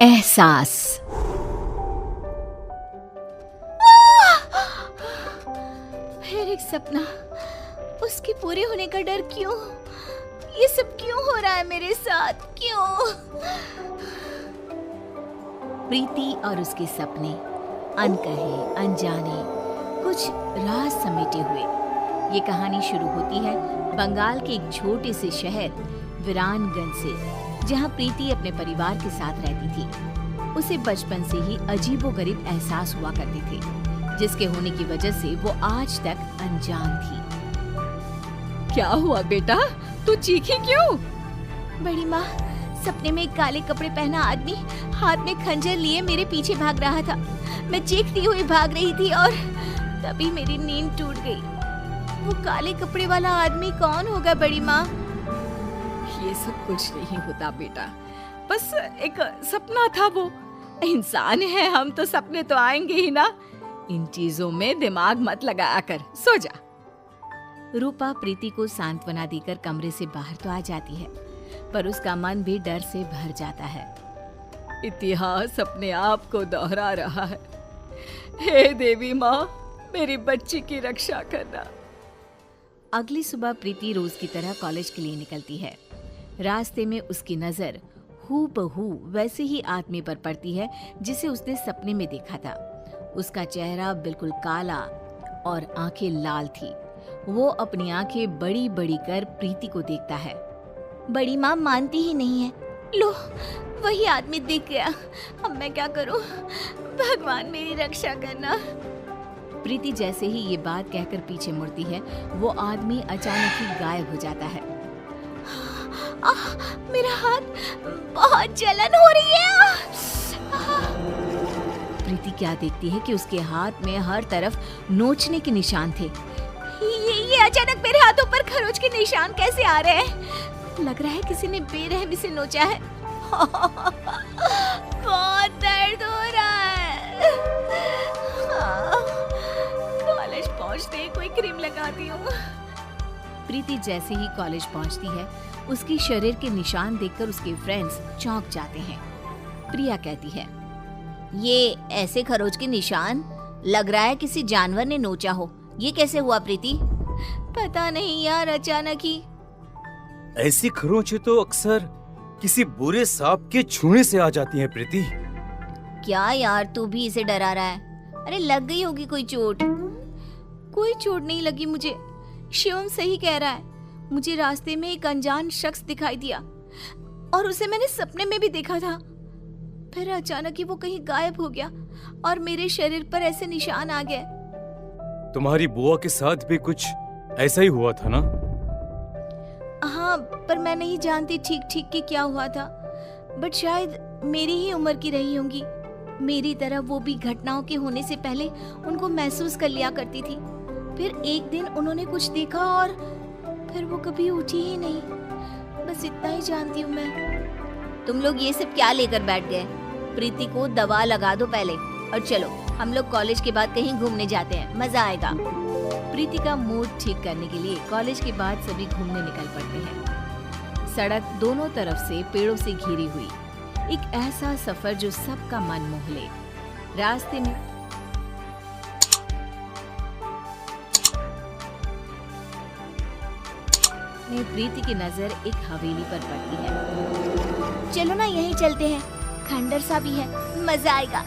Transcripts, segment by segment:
एहसास। फिर एक सपना, उसके पूरे होने का डर क्यों? ये सब क्यों हो रहा है मेरे साथ? क्यों? प्रीति और उसके सपने, अनकहे अनजाने, कुछ राज समेटे हुए। ये कहानी शुरू होती है बंगाल के एक छोटे से शहर वीरानगंज से, जहाँ प्रीति अपने परिवार के साथ रहती थी। उसे बचपन से ही अजीबोगरीब एहसास हुआ करते थे, जिसके होने की वजह से वो आज तक अनजान थी। क्या हुआ बेटा, तू चीखी क्यों? बड़ी माँ, सपने में एक काले कपड़े पहना आदमी हाथ में खंजर लिए मेरे पीछे भाग रहा था। मैं चीखती हुई भाग रही थी और तभी मेरी नींद टूट गई। वो काले कपड़े वाला आदमी कौन होगा बड़ी माँ? ये सब कुछ नहीं होता बेटा, बस एक सपना था। वो इंसान है, हम तो सपने तो आएंगे ही ना। इन चीजों में दिमाग मत लगाया कर, सो जा। रूपा प्रीति को सांत्वना देकर कमरे से बाहर तो आ जाती है, पर उसका मन भी डर से भर जाता है। इतिहास अपने आप को दोहरा रहा है। हे देवी माँ, मेरी बच्ची की रक्षा करना। अगली सुबह प्रीति रोज की तरह कॉलेज के लिए निकलती है। रास्ते में उसकी नजर हूबहू वैसे ही आदमी पर पड़ती है जिसे उसने सपने में देखा था। उसका चेहरा बिल्कुल काला और आंखें लाल थी। वो अपनी आंखें बड़ी बड़ी कर प्रीति को देखता है। बड़ी माँ मानती ही नहीं है। लो, वही आदमी दिख गया। अब मैं क्या करूं? भगवान मेरी रक्षा करना। प्रीति जैसे ही ये बात कहकर पीछे मुड़ती है, वो आदमी अचानक ही गायब हो जाता है। मेरा हाथ, बहुत जलन हो रही है। प्रीति क्या देखती है कि उसके हाथ में हर तरफ नोचने के निशान थे। ये अचानक मेरे हाथों पर खरोच के निशान कैसे आ रहे हैं? लग रहा है किसी ने बेरहमी से नोचा है। बहुत दर्द हो रहा है। कॉलेज पहुंचते ही कोई क्रीम लगाती हूँ। प्रीति जैसे ही कॉलेज पहुंचती है, उसकी शरीर के निशान देखकर उसके फ्रेंड्स चौंक जाते हैं। प्रिया कहती है, ये ऐसे खरोच के निशान, लग रहा है किसी जानवर ने नोचा हो। ये कैसे हुआ प्रीति? पता नहीं यार, अचानक ही। ऐसी खरोंचें तो अक्सर किसी बुरे सांप के छूने से आ जाती हैं प्रीति। क्या यार, तू भी इसे डरा रहा है? अरे लग गई होगी कोई चोट। कोई चोट नहीं लगी मुझे। शिवम सही कह रहा है। मुझे रास्ते में एक अनजान शख्स दिखाई दिया और उसे मैंने सपने में भी देखा था। फिर अचानक ही वो कहीं गायब हो गया और मेरे शरीर पर ऐसे निशान आ गए। तुम्हारी बुआ के साथ भी कुछ ऐसा ही हुआ था ना? हाँ, पर मैं नहीं जानती ठीक ठीक कि क्या हुआ था। बट शायद मेरी ही उम्र की रही होंगी। मेरी तरह वो भी घटनाओं के होने से पहले उनको महसूस कर लिया करती थी। फिर एक दिन उन्होंने कुछ देखा और फिर वो कभी उठी ही नहीं। बस इतना ही जानती हूँ मैं। तुम लोग ये सब क्या लेकर बैठ गए? प्रीति को दवा लगा दो पहले और चलो, हम लोग कॉलेज के बाद कहीं घूमने जाते हैं, मजा आएगा। प्रीति का मूड ठीक करने के लिए कॉलेज के बाद सभी घूमने निकल पड़ते हैं। सड़क दोनों तरफ से पेड़ों से घिरी हुई, एक ऐसा सफर जो सबका मन मोह ले। रास्ते में प्रीति की नजर एक हवेली पर पड़ती है। चलो ना, यहीं चलते हैं, खंडर सा भी है, मजा आएगा।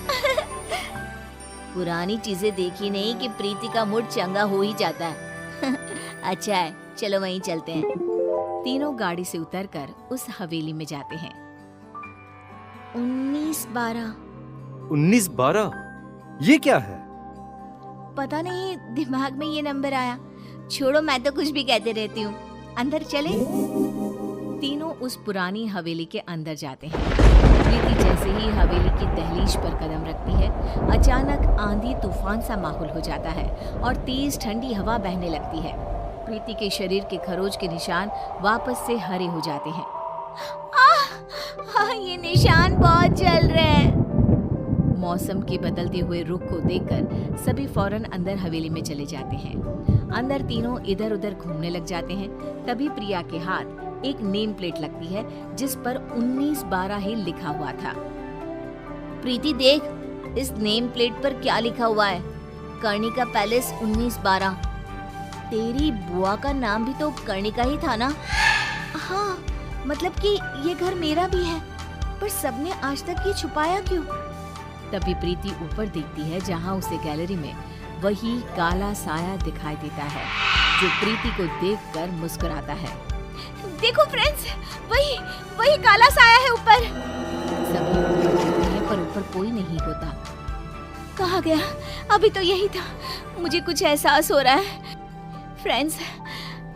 पुरानी चीजें देखी नहीं कि प्रीति का मूड चंगा हो ही जाता है। अच्छा है, चलो वहीं चलते हैं। तीनों गाड़ी से उतरकर उस हवेली में जाते हैं। 1912। 1912? ये क्या है? पता नहीं, दिमाग में ये नंबर आया। छोड़ो, मैं तो कुछ भी कहते रहती हूँ। अंदर चले। तीनों उस पुरानी हवेली के अंदर जाते हैं। प्रीति जैसे ही हवेली की दहलीज पर कदम रखती है, अचानक आंधी तूफान सा माहौल हो जाता है और तेज ठंडी हवा बहने लगती है। प्रीति के शरीर के खरोच के निशान वापस से हरे हो जाते हैं। ये निशान बहुत जल रहे हैं। मौसम के बदलते हुए रुख को देखकर सभी फौरन अंदर हवेली में चले जाते हैं। अंदर तीनों इधर उधर घूमने लग जाते हैं। तभी प्रिया के हाथ एक नेम प्लेट लगती है जिस पर 1912 ही लिखा हुआ था। प्रीति देख, इस नेम प्लेट पर क्या लिखा हुआ है, कर्णिका पैलेस 1912। तेरी बुआ का नाम भी तो कर्णिका ही था ना? हाँ, मतलब कि ये घर मेरा भी है, पर सबने आज तक ये छुपाया क्यों? तभी प्रीति ऊपर देखती है जहाँ उसे गैलरी में वही काला साया दिखाई देता है जो प्रीति को देखकर मुस्कुराता है। देखो फ्रेंड्स, वही काला साया है ऊपर। सभी ऊपर देखते हैं पर ऊपर कोई नहीं होता। कहाँ गया? अभी तो यही था। मुझे कुछ एहसास हो रहा है। फ्रेंड्स,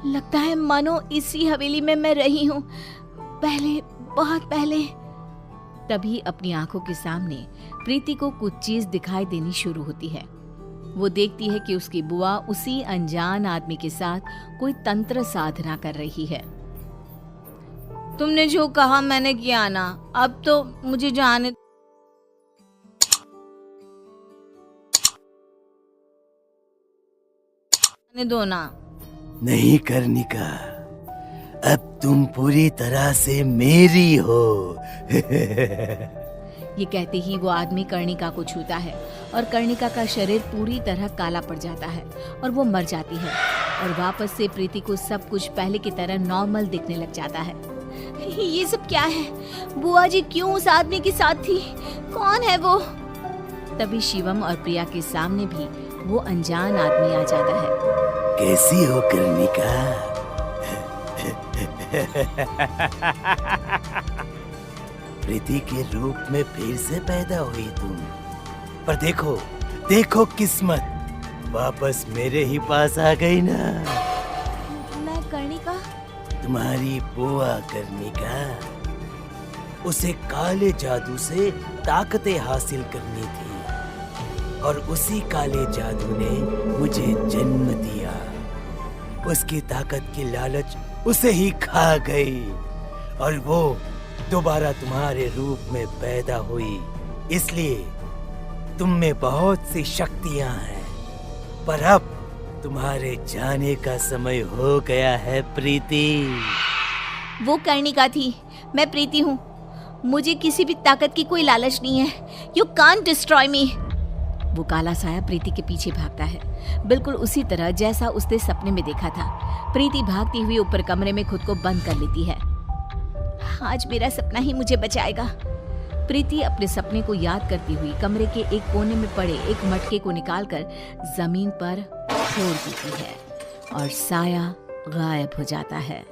लगता है मानो इसी हवेली में मैं रही हूँ, पहले, बहुत पहले। तभी अपनी आंखों के सामने प्रीति को कुछ चीज दिखाई देनी शुरू होती है। वो देखती है कि उसकी बुआ उसी अनजान आदमी के साथ कोई तंत्र साधना कर रही है। तुमने जो कहा मैंने किया ना, अब तो मुझे जाने दो ना। नहीं कर्णिका, अब तुम पूरी तरह से मेरी हो। ये कहते ही वो आदमी कर्णिका को छूता है और कर्णिका का शरीर पूरी तरह काला पड़ जाता है और वो मर जाती है और वापस से प्रीति को सब कुछ पहले की तरह नॉर्मल दिखने लग जाता है। ये सब क्या है? बुआ जी क्यों उस आदमी के साथ थी? कौन है वो? तभी शिवम और प्रिया के सामने भी वो अनजान आदमी आ जाता है। कैसी हो कर्णिका? प्रीति के रूप में फिर से पैदा हुई तुम। पर देखो, देखो किस्मत वापस मेरे ही पास आ गई ना। मैं कर्णिका? तुम्हारी बुआ कर्णिका। उसे काले जादू से ताकतें हासिल करनी थी और उसी काले जादू ने मुझे जन्म दिया। उसकी ताकत की लालच उसे ही खा गई और वो दोबारा तुम्हारे रूप में पैदा हुई। इसलिए तुम में बहुत सी शक्तियां हैं, पर अब तुम्हारे जाने का समय हो गया है प्रीति। वो कर्णिका थी, मैं प्रीति हूँ। मुझे किसी भी ताकत की कोई लालच नहीं है। यू कांट डिस्ट्रॉय मी। वो काला साया प्रीति के पीछे भागता है, बिल्कुल उसी तरह जैसा उसने सपने में देखा था। प्रीति भागती हुई ऊपर कमरे में खुद को बंद कर लेती है। आज मेरा सपना ही मुझे बचाएगा। प्रीति अपने सपने को याद करती हुई कमरे के एक कोने में पड़े एक मटके को निकालकर जमीन पर छोड़ देती है और साया गायब हो जाता है।